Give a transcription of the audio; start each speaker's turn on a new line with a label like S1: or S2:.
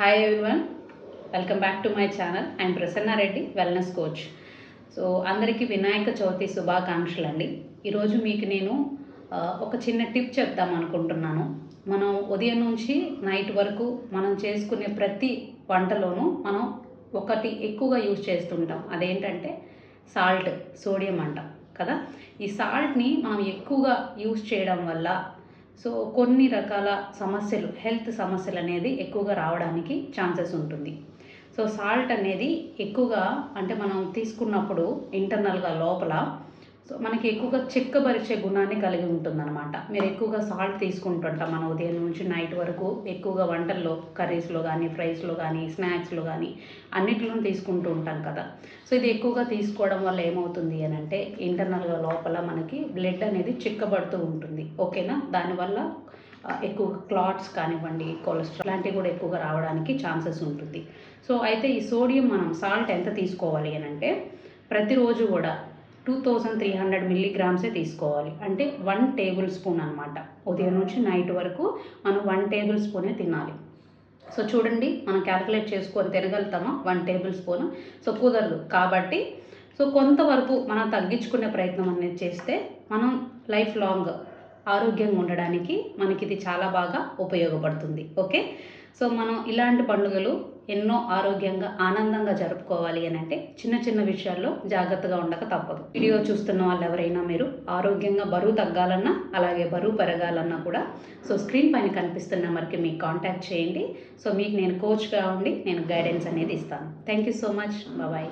S1: Hi everyone, welcome back to my channel. I'm Prasanna Reddy, wellness coach. So అందరికీ వినాయక చవితి శుభాకాంక్షలు అండి. ఈరోజు మీకు నేను ఒక చిన్న టిప్ చెప్దాం అనుకుంటున్నాను. మనం ఉదయం నుంచి నైట్ వరకు మనం చేసుకునే ప్రతి వంటలోనూ మనం ఒకటి ఎక్కువగా యూజ్ చేస్తుంటాం. అదేంటంటే సాల్ట్, సోడియం అంటాం కదా. ఈ సాల్ట్ని మనం ఎక్కువగా యూజ్ చేయడం వల్ల కొన్ని రకాల సమస్యలు, హెల్త్ సమస్యలు అనేది ఎక్కువగా రావడానికి ఛాన్సెస్ ఉంటుంది. సాల్ట్ అనేది ఎక్కువగా అంటే మనం తీసుకున్నప్పుడు ఇంటర్నల్గా లోపల మనకి ఎక్కువగా చిక్కబరిచే గుణాన్ని కలిగి ఉంటుందన్నమాట. మీరు ఎక్కువగా సాల్ట్ తీసుకుంటుంటాం మన ఉదయం నుంచి నైట్ వరకు ఎక్కువగా వంటల్లో, కర్రీస్లో కానీ, ఫ్రైస్లో కానీ, స్నాక్స్లో కానీ అన్నిటిలో తీసుకుంటూ ఉంటాం కదా. ఇది ఎక్కువగా తీసుకోవడం వల్ల ఏమవుతుంది అని అంటే ఇంటర్నల్గా లోపల మనకి బ్లడ్ అనేది చిక్కబడుతూ ఉంటుంది. ఓకేనా? దానివల్ల ఎక్కువ క్లాట్స్ కానివ్వండి, కొలెస్ట్రాల్ లాంటివి కూడా ఎక్కువగా రావడానికి ఛాన్సెస్ ఉంటుంది. అయితే ఈ సోడియం మనం సాల్ట్ ఎంత తీసుకోవాలి అని అంటే ప్రతిరోజు కూడా 2300 మిల్లీగ్రామ్సే తీసుకోవాలి. అంటే 1 టేబుల్ స్పూన్ అనమాట. ఉదయం నుంచి నైట్ వరకు మనం 1 టేబుల్ స్పూనే తినాలి. చూడండి, మనం క్యాలిక్యులేట్ చేసుకొని తినగలుగుతామా 1 టేబుల్ స్పూన్? కుదరదు. కాబట్టి కొంతవరకు మనం తగ్గించుకునే ప్రయత్నం అనేది చేస్తే మనం లైఫ్ లాంగ్ ఆరోగ్యంగా ఉండడానికి మనకి ఇది చాలా బాగా ఉపయోగపడుతుంది. ఓకే, మనం ఇలాంటి పండుగలు ఎన్నో ఆరోగ్యంగా, ఆనందంగా జరుపుకోవాలి అని అంటే చిన్న చిన్న విషయాల్లో జాగ్రత్తగా ఉండక తప్పదు. వీడియో చూస్తున్న వాళ్ళు ఎవరైనా మీరు ఆరోగ్యంగా బరువు తగ్గాలన్నా, అలాగే బరువు పెరగాలన్నా కూడా స్క్రీన్ పైన కనిపిస్తున్న నెంబర్కి మీకు కాంటాక్ట్ చేయండి. మీకు నేను కోచ్గా ఉండి నేను గైడెన్స్ అనేది ఇస్తాను. Thank you so much. Bye.